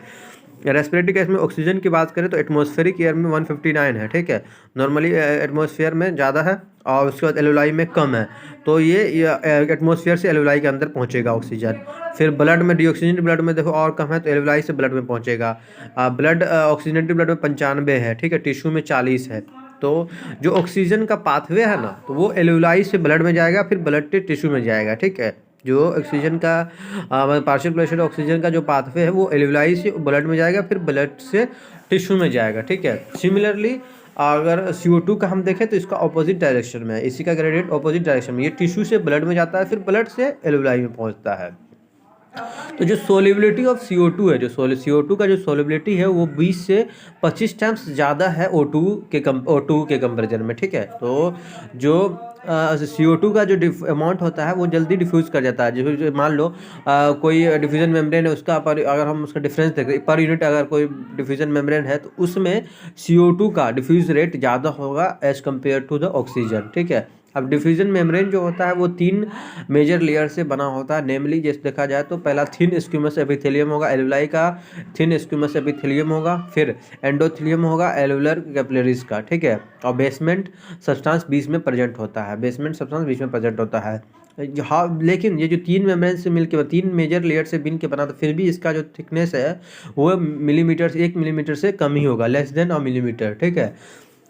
रेस्पिरेटरी गैस में ऑक्सीजन की बात करें तो एटमॉस्फेरिक एयर में 159 है, ठीक है। नॉर्मली एटमॉस्फेयर में ज़्यादा है और उसके बाद एलुलाई में कम है, तो ये एटमॉस्फेयर से एलुलाई के अंदर पहुंचेगा ऑक्सीजन। फिर ब्लड में डीऑक्सीजन ब्लड में देखो और कम है, तो एलुलाई से ब्लड में पहुंचेगा। ब्लड ऑक्सीजनेटेड ब्लड में 95 है, ठीक है, टिश्यू में 40 है। तो जो ऑक्सीजन का पाथवे है ना, तो वो एलुलाई से ब्लड में जाएगा, फिर ब्लड से टिश्यू में जाएगा, ठीक है। जो ऑक्सीजन का पार्शियल प्रेशर ऑक्सीजन का जो पाथवे है वो एलुलाई से ब्लड में जाएगा, फिर ब्लड से टिश्यू में जाएगा, ठीक है। सिमिलरली अगर CO2 का हम देखें तो इसका ऑपोजिट डायरेक्शन में है, इसी का ग्रेडियंट ऑपोजिट डायरेक्शन में, ये टिश्यू से ब्लड में जाता है, फिर ब्लड से एलुलाई में पहुंचता है। तो जो सोलिबिलिटी ऑफ CO2 है, जो CO2 का जो सोलिबिलिटी है वो 20 से 25 टाइम्स ज़्यादा है O2 के कंपेरिजन में, ठीक है। तो जो CO2 का जो अमाउंट होता है वो जल्दी डिफ्यूज़ कर जाता है। जैसे मान लो कोई डिफ्यूजन मेम्ब्रेन है, उसका अगर हम उसका डिफरेंस देखें पर यूनिट, अगर कोई डिफ्यूजन मेम्ब्रेन है तो उसमें CO2 का डिफ्यूज़ रेट ज़्यादा होगा as compare to the oxygen, ठीक है। अब डिफ्यूजन मेम्ब्रेन जो होता है वो 3 मेजर लेयर से बना होता है। नेमली जैसे देखा जाए तो पहला थिन स्क्यूमस एपिथेलियम होगा, एलुलाई का थिन स्क्यूमस एपिथेलियम होगा, फिर एंडोथेलियम होगा एलुलर कैपिलरीज का, ठीक है। और बेसमेंट सब्सटेंस बीच में प्रेजेंट होता है, बेसमेंट सब्सटेंस बीच में प्रेजेंट होता है। हाँ, लेकिन ये जो 3 मेम्ब्रेन से मिलकर 3 मेजर लेयर से बिन के बना, तो फिर भी इसका जो थिकनेस है वो मिलीमीटर से 1 मिलीमीटर से कम ही होगा, लेस देन अ मिलीमीटर, ठीक है।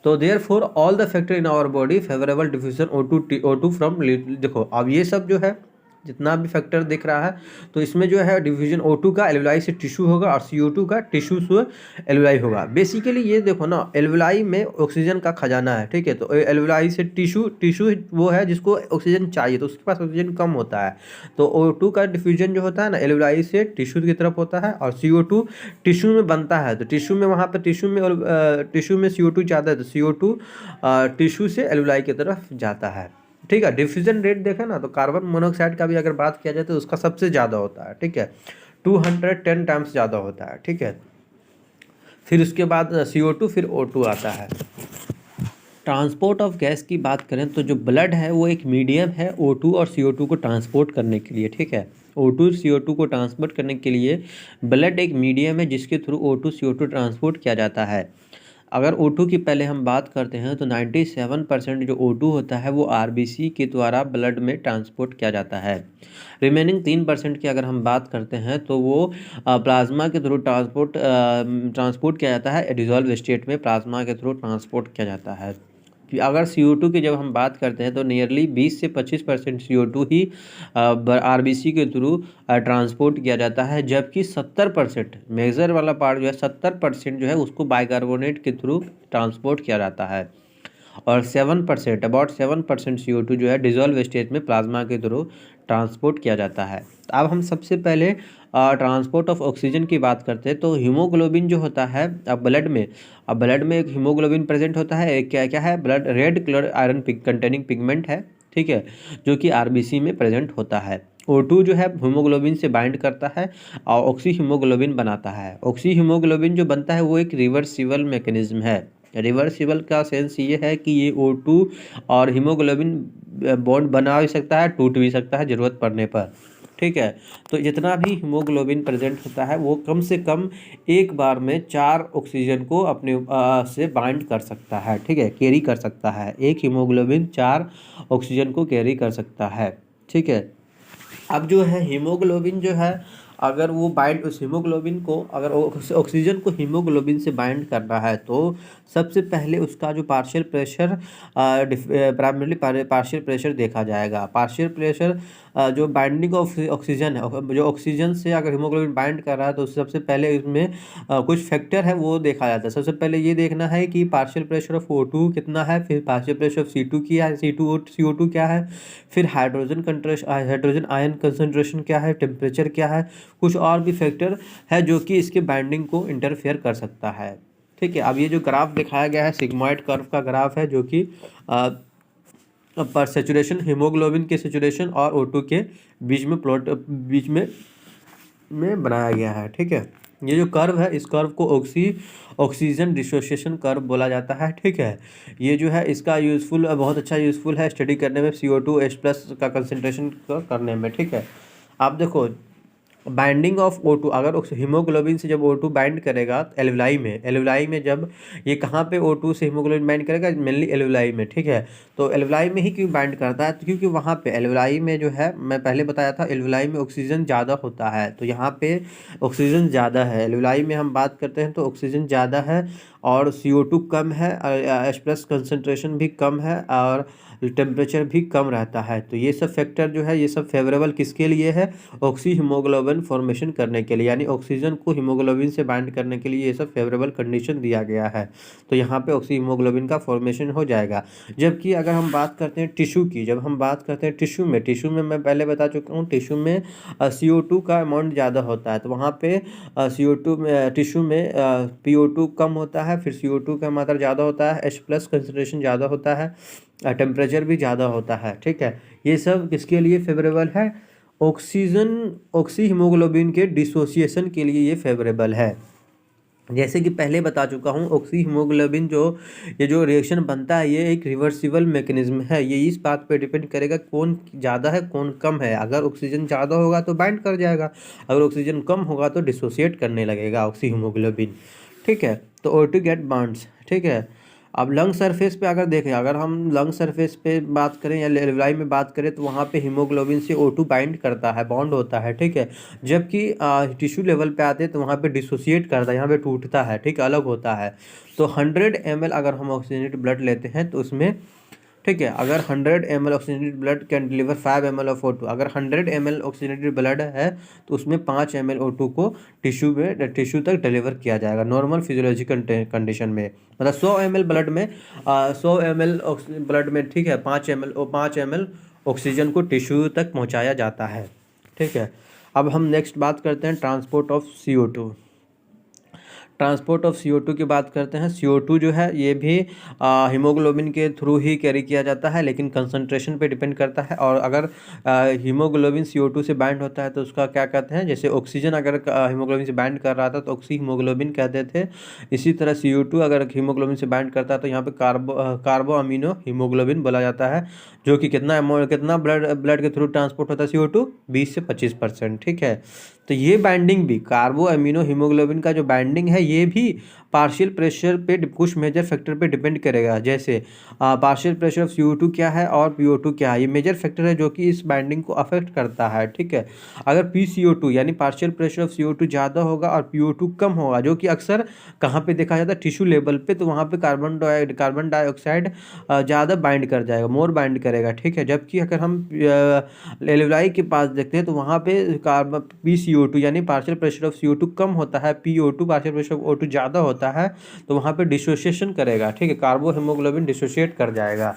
तो therefore all the factor in our body favourable diffusion O2 from, देखो अब ये सब जो है जितना भी फैक्टर दिख रहा है, तो इसमें जो है डिफ्यूजन O2 का एलुलाई से टिश्यू होगा और CO2 का टिश्यू से एलुलाई होगा। बेसिकली ये देखो ना, एलुलाई में ऑक्सीजन का खजाना है, ठीक है। तो एलुलाई से टिश्यू वो है जिसको ऑक्सीजन चाहिए, तो उसके पास ऑक्सीजन कम होता है। तो O2 का डिफ्यूजन जो होता है ना, एलुलाई से टिश्यू की तरफ होता है, और CO2 टिश्यू में बनता है, तो टिश्यू में वहाँ पर टिश्यू में CO2 ज़्यादा है, तो CO2 टिश्यू से एलुलाई की तरफ जाता है, ठीक है। डिफ्यूजन रेट देखें ना, तो कार्बन मोनोऑक्साइड का भी अगर बात किया जाए तो उसका सबसे ज़्यादा होता है, ठीक है, 210 टाइम्स ज़्यादा होता है, ठीक है। फिर उसके बाद CO2, फिर O2 आता है। ट्रांसपोर्ट ऑफ गैस की बात करें तो जो ब्लड है वो एक मीडियम है O2 और CO2 को ट्रांसपोर्ट करने के लिए, ठीक है। O2 CO2 को ट्रांसपोर्ट करने के लिए ब्लड एक मीडियम है जिसके थ्रू O2 CO2 ट्रांसपोर्ट किया जाता है। अगर O2 की पहले हम बात करते हैं तो 97% जो O2 होता है वो RBC के द्वारा ब्लड में ट्रांसपोर्ट किया जाता है। रिमेनिंग 3% की अगर हम बात करते हैं तो वो प्लाज्मा के थ्रू ट्रांसपोर्ट किया जाता है, डिजॉल्व स्टेट में प्लाज्मा के थ्रू ट्रांसपोर्ट किया जाता है। अगर CO2 की जब हम बात करते हैं तो नियरली 20 से 25% CO2 ही RBC के थ्रू ट्रांसपोर्ट किया जाता है, जबकि 70% मेजर वाला पार्ट जो है 70% जो है उसको बाइकार्बोनेट के थ्रू ट्रांसपोर्ट किया जाता है, और 7% अबाउट 7% CO2 जो है डिजॉल्व स्टेट में प्लाज्मा के थ्रू ट्रांसपोर्ट किया जाता है। अब हम सबसे पहले ट्रांसपोर्ट ऑफ ऑक्सीजन की बात करते हैं तो हीमोग्लोबिन जो होता है ब्लड में एक हीमोग्लोबिन प्रेजेंट होता है, एक क्या क्या है, blood red colour iron containing pigment है, ठीक है, जो कि RBC में प्रेजेंट होता है। O2 जो है हीमोग्लोबिन से बाइंड करता है और ऑक्सी हीमोग्लोबिन बनाता है। ऑक्सी हीमोग्लोबिन जो बनता है वो एक रिवर्सिबल मैकेनिज्म है। रिवर्सिबल का सेंस ये है कि ये O2 और हीमोग्लोबिन बॉन्ड बना भी सकता है, टूट भी सकता है ज़रूरत पड़ने पर, ठीक है। तो जितना भी हीमोग्लोबिन प्रेजेंट होता है वो कम से कम एक बार में 4 ऑक्सीजन को अपने से बाइंड कर सकता है, ठीक है, कैरी कर सकता है। एक हीमोग्लोबिन 4 ऑक्सीजन को कैरी कर सकता है, ठीक है। अब जो है हीमोग्लोबिन जो है अगर वो बाइंड उस हीमोग्लोबिन को, अगर ऑक्सीजन को हीमोग्लोबिन से बाइंड करना है तो सबसे पहले उसका जो partial pressure, primarily partial pressure देखा जाएगा। पार्शियल प्रेशर जो बाइंडिंग ऑफ ऑक्सीजन है, जो ऑक्सीजन से अगर हीमोग्लोबिन बाइंड कर रहा है तो सबसे पहले इसमें कुछ फैक्टर है वो देखा जाता है। सबसे पहले ये देखना है कि पार्शियल प्रेशर ऑफ O2 कितना है, फिर पार्शियल प्रेशर ऑफ C2 क्या है, CO2 क्या है, फिर हाइड्रोजन आयन कंसंट्रेशन क्या है, टेम्परेचर क्या है, कुछ और भी फैक्टर है जो कि इसके बाइंडिंग को इंटरफेयर कर सकता है। ठीक है, अब ये जो ग्राफ दिखाया गया है सिग्मॉइड कर्व का ग्राफ है, जो कि पर सेचुरेशन, हीमोग्लोबिन के सेचुरेशन और O2 के बीच में बनाया गया है। ठीक है, ये जो कर्व है इस कर्व को ऑक्सीजन डिसोसिएशन कर्व बोला जाता है। ठीक है, ये जो है इसका बहुत अच्छा यूज़फुल है स्टडी करने में, CO2H+ का कंसंट्रेशन करने में। ठीक है, आप देखो बाइंडिंग ऑफ O2, अगर हीमोग्लोबिन से जब O2 बाइंड करेगा एल्वुलाई में जब ये कहाँ पे O2 से हीमोग्लोबिन बाइंड करेगा, मेनली एल्वुलाई में। ठीक है, तो एल्वुलाई में ही क्यों बाइंड करता है, तो क्योंकि वहाँ पे एल्वुलाई में जो है, मैं पहले बताया था एल्वुलाई में ऑक्सीजन ज़्यादा होता है, तो यहाँ पे ऑक्सीजन ज़्यादा है। एल्वुलाई में हम बात करते हैं तो ऑक्सीजन ज़्यादा है और CO2 कम है, H+ कंसनट्रेशन भी कम है और टेम्परेचर भी कम रहता है। तो ये सब फैक्टर जो है ये सब फेवरेबल किसके लिए है, ऑक्सी हीमोग्लोबिन फॉर्मेशन करने के लिए, यानी ऑक्सीजन को हीमोग्लोबिन से बाइंड करने के लिए ये सब फेवरेबल कंडीशन दिया गया है। तो यहाँ पे ऑक्सी हीमोग्लोबिन का फॉर्मेशन हो जाएगा। जबकि अगर हम बात करते हैं टिश्यू की, जब हम बात करते हैं टिश्यू में मैं पहले बता चुका हूँ, टिश्यू में CO2 का अमाउंट ज़्यादा होता है, तो वहाँ पे CO2 में, टिश्यू में PO2 कम होता है, फिर CO2 का मात्रा ज़्यादा होता है, H+ कंसंट्रेशन ज़्यादा होता है, टेम्परेचर भी ज़्यादा होता है। ठीक है, ये सब किसके लिए फेवरेबल है, ऑक्सी हीमोग्लोबिन के डिसोसिएशन के लिए ये फेवरेबल है। जैसे कि पहले बता चुका हूँ, ऑक्सी हीमोग्लोबिन ये जो रिएक्शन बनता है ये एक रिवर्सिबल मैकेनिज्म है। ये इस बात पे डिपेंड करेगा कौन ज़्यादा है कौन कम है। अगर ऑक्सीजन ज़्यादा होगा तो बाइंड कर जाएगा, अगर ऑक्सीजन कम होगा तो डिसोसिएट करने लगेगा ऑक्सी हीमोग्लोबिन। ठीक है, तो O2 गेट बॉन्ड्स। ठीक है, अब लंग सरफेस पे अगर देखें, अगर हम लंग सरफेस पे बात करें या एल्वुलाई में बात करें तो वहाँ पे हीमोग्लोबिन से O2 बाइंड करता है, बॉन्ड होता है। ठीक है, जबकि टिश्यू लेवल पे आते हैं तो वहाँ पे डिसोसिएट करता है, यहाँ पे टूटता है। ठीक है, अलग होता है। तो 100 ml अगर हम ऑक्सीजनेटेड ब्लड लेते हैं तो उसमें, ठीक है, अगर 100 ml oxygenated blood can deliver 5 ml of O2, अगर 100 ml ऑक्सीजनेटेड ब्लड है तो उसमें 5 ml O2 को टिश्यू तक डिलीवर किया जाएगा नॉर्मल फिजियोलॉजिकल कंडीशन में। मतलब 100 ml ब्लड में 100 ml ब्लड में, ठीक है, 5 ml ऑक्सीजन को टिश्यू तक पहुँचाया जाता है। ठीक है, अब हम नेक्स्ट बात करते हैं transport of CO2। Transport of CO2 की बात करते हैं। CO2 जो है ये भी हीमोग्लोबिन के थ्रू ही कैरी किया जाता है, लेकिन कंसंट्रेशन पे डिपेंड करता है। और अगर हीमोग्लोबिन CO2 से बाइंड होता है तो उसका क्या कहते हैं, जैसे ऑक्सीजन अगर हीमोग्लोबिन से बाइंड कर रहा था तो ऑक्सी हीमोग्लोबिन कहते थे। इसी तरह CO2 अगर हीमोग्लोबिन से बाइंड करता है तो यहाँ पे कार्बो अमीनो हीमोग्लोबिन बोला जाता है, जो कि कितना ब्लड के थ्रू ट्रांसपोर्ट होता है CO2, 20 से 25%। ठीक है, तो ये बाइंडिंग भी, कार्बो अमीनो हीमोग्लोबिन का जो बाइंडिंग है ये भी पार्शियल प्रेशर पे कुछ मेजर फैक्टर पे डिपेंड करेगा। जैसे पार्शियल प्रेशर ऑफ CO2 क्या है और PO2 क्या है, ये मेजर फैक्टर है जो कि इस बाइंडिंग को अफेक्ट करता है। ठीक है, अगर PCO2 यानी पार्शियल प्रेशर ऑफ CO2 ज़्यादा होगा और PO2 कम होगा, जो कि अक्सर कहाँ पे देखा जाता है, टिश्यू लेवल पे, तो वहाँ पे कार्बन डाइऑक्साइड ज़्यादा बाइंड कर जाएगा, मोर बाइंड करेगा। ठीक है, जबकि अगर हम एल्वुलाई के पास देखते हैं तो वहाँ पे PCO2 यानी पार्शियल प्रेशर ऑफ CO2 कम होता है, PO2 partial pressure of O2 ज़्यादा होता है, तो वहाँ पे डिसोसिएशन करेगा। ठीक है, कार्बो हीमोग्लोबिन डिसोसिएट कर जाएगा।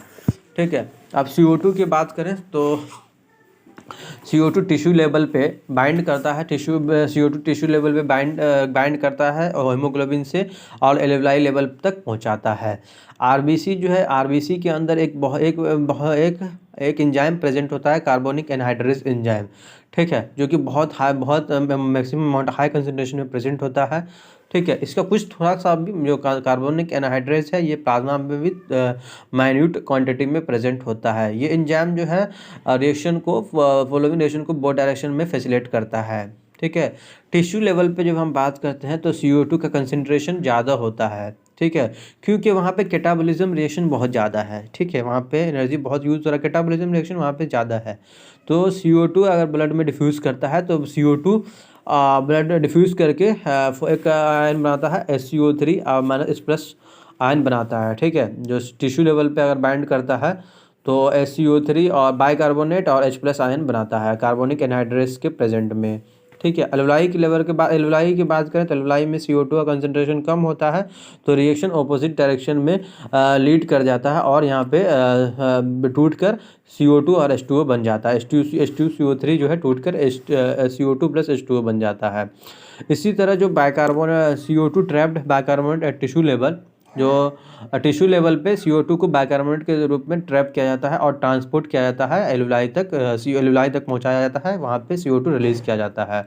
ठीक है, अब CO2 की बात करें तो CO2 टिश्यू लेवल पे बाइंड करता है, CO2 टिश्यू लेवल पे बाइंड करता है और हीमोग्लोबिन से और एल्वुलाई लेवल तक पहुंचाता है। RBC जो है, RBC के अंदर एक एंजाइम प्रेजेंट होता है, कार्बोनिक एनहाइड्रेज एंजाइम। ठीक है, जो कि बहुत मैक्सिमम अमाउंट हाई कंसंट्रेशन में प्रेजेंट होता है। ठीक है, इसका कुछ थोड़ा सा भी जो कार्बोनिक एनहाइड्रेज है ये प्लाज्मा में भी माइन्यूट क्वांटिटी में प्रेजेंट होता है। ये एंजाइम जो है रिएक्शन को, फॉलोइंग रिएक्शन को बोथ डायरेक्शन में फैसिलिटेट करता है। ठीक है, टिश्यू लेवल पे जब हम बात करते हैं तो CO2 का कंसंट्रेशन ज़्यादा होता है। ठीक है, क्योंकि वहाँ पे कैटाबॉलिज्म रिएक्शन बहुत ज़्यादा है। ठीक है, वहाँ पे एनर्जी बहुत यूज़ हो रहा है, कैटाबॉलिज्म रिएक्शन वहाँ पे ज़्यादा है। तो CO2 अगर ब्लड में डिफ्यूज़ करता है तो CO2 ब्लड डिफ्यूज़ करके एक आयन बनाता है SCO3 -+ आयन बनाता है, ठीक है, जो टिश्यू लेवल पे अगर बाइंड करता है तो SCO3 और बाइकार्बोनेट और H+ आयन बनाता है कार्बोनिक एनहाइड्रेस के प्रेजेंट में, ठीक है। एल्वेलाई की लेवल के बाद एल्वेलाई की बात करें तो एल्वेलाई में CO2 का कंसंट्रेशन कम होता है, तो रिएक्शन ऑपोजिट डायरेक्शन में लीड कर जाता है और यहाँ पे टूट कर CO2 और H2O बन जाता है। H2CO3 जो है टूट कर CO2 + H2O बन जाता है। इसी तरह जो CO2 trapped bicarbonate at tissue level, जो टिश्यू लेवल पे CO2 को बाइकार्बोनेट के रूप में ट्रैप किया जाता है और ट्रांसपोर्ट किया जाता है एल्वेलाई तक पहुंचाया जाता है, वहाँ पे CO2 रिलीज़ किया जाता है।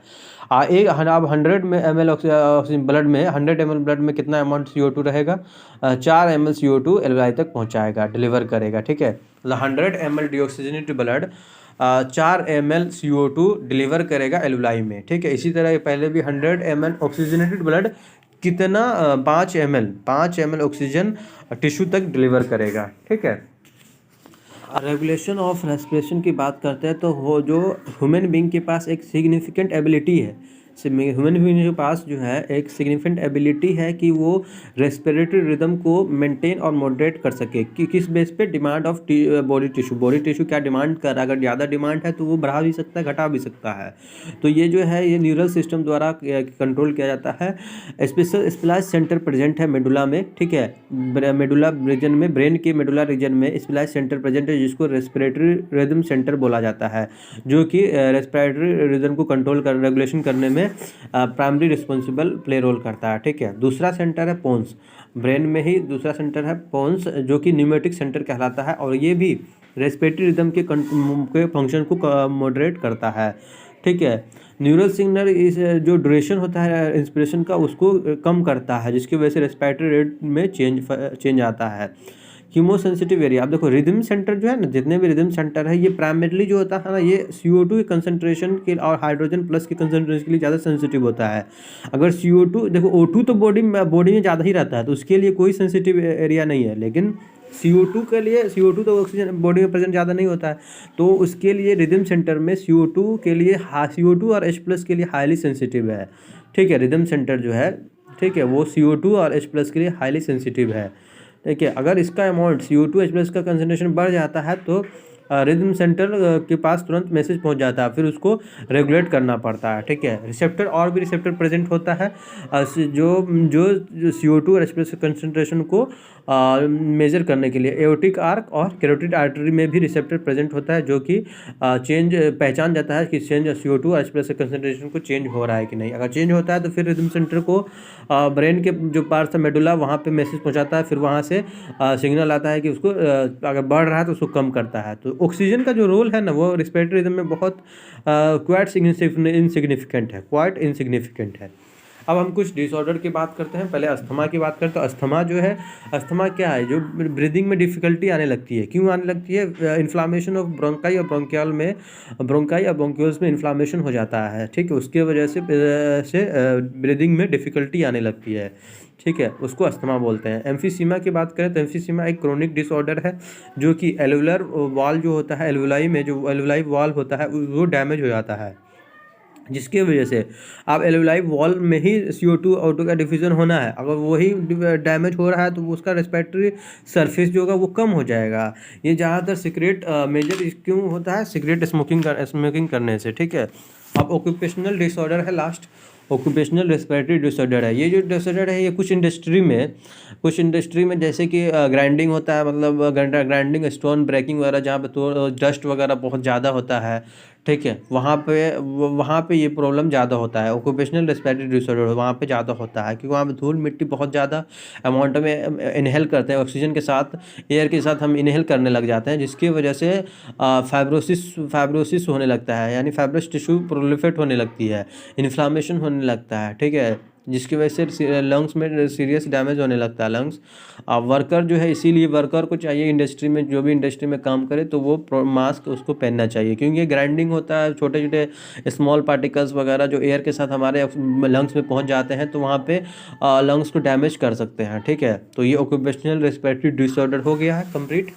अब 100 ml ऑक्सीजन ब्लड में 100 ml ब्लड में कितना अमाउंट CO2 रहेगा? 4 ml CO2 एल्वेलाई तक पहुँचाएगा, डिलीवर करेगा, ठीक है। 100 ml deoxygenated blood 4 ml CO2 deliver करेगा एल्वेलाई में, ठीक है। इसी तरह पहले भी 100 ml ऑक्सीजनेटेड ब्लड कितना 5 ml ऑक्सीजन टिश्यू तक डिलीवर करेगा, ठीक है। रेगुलेशन ऑफ रेस्पिरेशन की बात करते हैं तो वो जो ह्यूमन बीइंग के पास एक सिग्निफिकेंट एबिलिटी है, ह्यूमन बीइंग के पास जो है एक सिग्निफिकेंट एबिलिटी है कि वो रेस्पिरेटरी रिदम को मेंटेन और मॉडरेट कर सके, कि किस बेस पे? डिमांड ऑफ बॉडी टिश्यू क्या डिमांड कर, अगर ज़्यादा डिमांड है तो वो बढ़ा भी सकता है, घटा भी सकता है। तो ये जो है ये न्यूरल सिस्टम द्वारा कंट्रोल किया जाता है। स्प्लाइस सेंटर प्रेजेंट है मेडुला में, ठीक है, मेडुला रीजन में, ब्रेन के मेडुला रीजन में स्प्लाइस सेंटर प्रेजेंट है जिसको रेस्पिरेटरी रिदम सेंटर बोला जाता है, जो कि रेस्पिरेटरी रिदम को कंट्रोल कर रेगुलेशन करने में प्राइमरी रिस्पॉन्सिबल प्ले रोल करता है, ठीक है। दूसरा सेंटर है पोन्स, ब्रेन में ही दूसरा सेंटर है पोन्स, जो कि न्यूमेटिक सेंटर कहलाता है और ये भी रेस्पिरेटरी रिदम के फंक्शन को मॉडरेट करता है, ठीक है। न्यूरल सिग्नल इस जो ड्यूरेशन होता है इंस्पिरेशन का उसको कम करता है, जिसकी वजह से रेस्पिरेटरी रेट में चेंज आता है। कीमोसेंसिटिव एरिया, अब देखो रिदम सेंटर जो है ना, जितने भी रिदम सेंटर है ये प्राइमरीली जो होता है ना, ये CO2 के कंसंट्रेशन के और हाइड्रोजन प्लस के कंसंट्रेशन के लिए ज़्यादा सेंसिटिव होता है। अगर CO2 देखो O2 तो बॉडी में ज़्यादा ही रहता है तो उसके लिए कोई सेंसिटिव एरिया नहीं है, लेकिन CO2 तो ऑक्सीजन बॉडी में प्रेजेंट ज़्यादा नहीं होता है, तो उसके लिए रिदम सेंटर में CO2 के लिए CO2 और H+ के लिए हाईली सेंसिटिव है, ठीक है। रिदम सेंटर जो है, ठीक है, वो CO2 और H+ के लिए हाईली सेंसिटिव है, ठीक है। अगर इसका अमाउंट CO2 H+ का कंसंट्रेशन बढ़ जाता है तो रिदम सेंटर के पास तुरंत मैसेज पहुंच जाता है, फिर उसको रेगुलेट करना पड़ता है, ठीक है। रिसेप्टर और भी रिसेप्टर प्रेजेंट होता है जो CO2 और H+ कंसंट्रेशन को मेजर करने के लिए एओर्टिक आर्क और कैरोटिड आर्टरी में भी रिसेप्टर प्रेजेंट होता है, जो कि पहचान जाता है कि CO2 और H+ कंसंट्रेशन को चेंज हो रहा है कि नहीं। अगर चेंज होता है तो फिर रिदम सेंटर को ब्रेन के जो पार्ट्स है मेडुला, वहाँ पे मैसेज पहुँचाता है, फिर वहाँ से सिग्नल आता है कि उसको अगर बढ़ रहा है तो उसको कम करता है। तो ऑक्सीजन का जो रोल है ना वो रेस्पिरेटरी रिदम में बहुत क्वाइट इनसिग्निफिकेंट है। अब हम कुछ डिसऑर्डर की बात करते हैं। पहले अस्थमा की बात करते हैं। अस्थमा जो है, अस्थमा क्या है? जो ब्रीदिंग में डिफ़िकल्टी आने लगती है। क्यों आने लगती है? इन्फ्लामेशन ऑफ ब्रोंकाई और ब्रोंकियल में, ब्रोंकाई और ब्रोंक्यूल्स में इन्फ्लामेशन हो जाता है, ठीक है। उसके वजह से ब्रीदिंग में डिफ़िकल्टी आने लगती है, ठीक है, उसको अस्थमा बोलते हैं। एम्फीसीमा की बात करें तो एम्फीसीमा एक क्रोनिक डिसऑर्डर है जो कि एल्वुलर वॉल जो होता है, एल्वुलाई में जो एल्वुलाई वॉल होता है वो डैमेज हो जाता है, जिसके वजह से अब एल्वुलाई वॉल में ही CO2 O2 का डिफ्यूजन होना है। अगर वही डैमेज हो रहा है तो उसका रेस्पिरेटरी सरफेस जो होगा वो कम हो जाएगा। ये ज़्यादातर सिगरेट मेजर क्यों होता है? सिगरेट स्मोकिंग करने से, ठीक है। अब ऑक्यूपेशनल डिसऑर्डर है लास्ट, ऑक्यूपेशनल रेस्पिरेटरी डिसऑर्डर है। ये जो डिसऑर्डर है ये कुछ इंडस्ट्री में जैसे कि ग्राइंडिंग होता है, मतलब ग्राइंडिंग, स्टोन ब्रेकिंग वगैरह, जहाँ पे तो डस्ट वगैरह बहुत ज़्यादा होता है, ठीक है, वहाँ पे ये प्रॉब्लम ज़्यादा होता है। ऑक्यूपेशनल रेस्पिरेटरी डिसऑर्डर वहाँ पे ज़्यादा होता है क्योंकि वहाँ पे धूल मिट्टी बहुत ज़्यादा अमाउंट में इनहेल करते हैं, ऑक्सीजन के साथ, एयर के साथ हम इनहेल करने लग जाते हैं, जिसकी वजह से फाइब्रोसिस होने लगता है, यानी फाइब्रस टिश्यू प्रोलिफरेट होने लगती है, इन्फ्लामेशन होने लगता है, ठीक है, जिसकी वजह से लंग्स में सीरियस डैमेज होने लगता है लंग्स। वर्कर जो है, इसीलिए वर्कर को चाहिए इंडस्ट्री में, जो भी इंडस्ट्री में काम करे तो वो मास्क उसको पहनना चाहिए, क्योंकि ये ग्राइंडिंग होता है, छोटे छोटे स्मॉल पार्टिकल्स वगैरह जो एयर के साथ हमारे लंग्स में पहुंच जाते हैं तो वहाँ पे लंग्स को डैमेज कर सकते हैं, ठीक है। तो ये ऑक्यूपेशनल रेस्पिरेटरी डिसऑर्डर हो गया है कंप्लीट।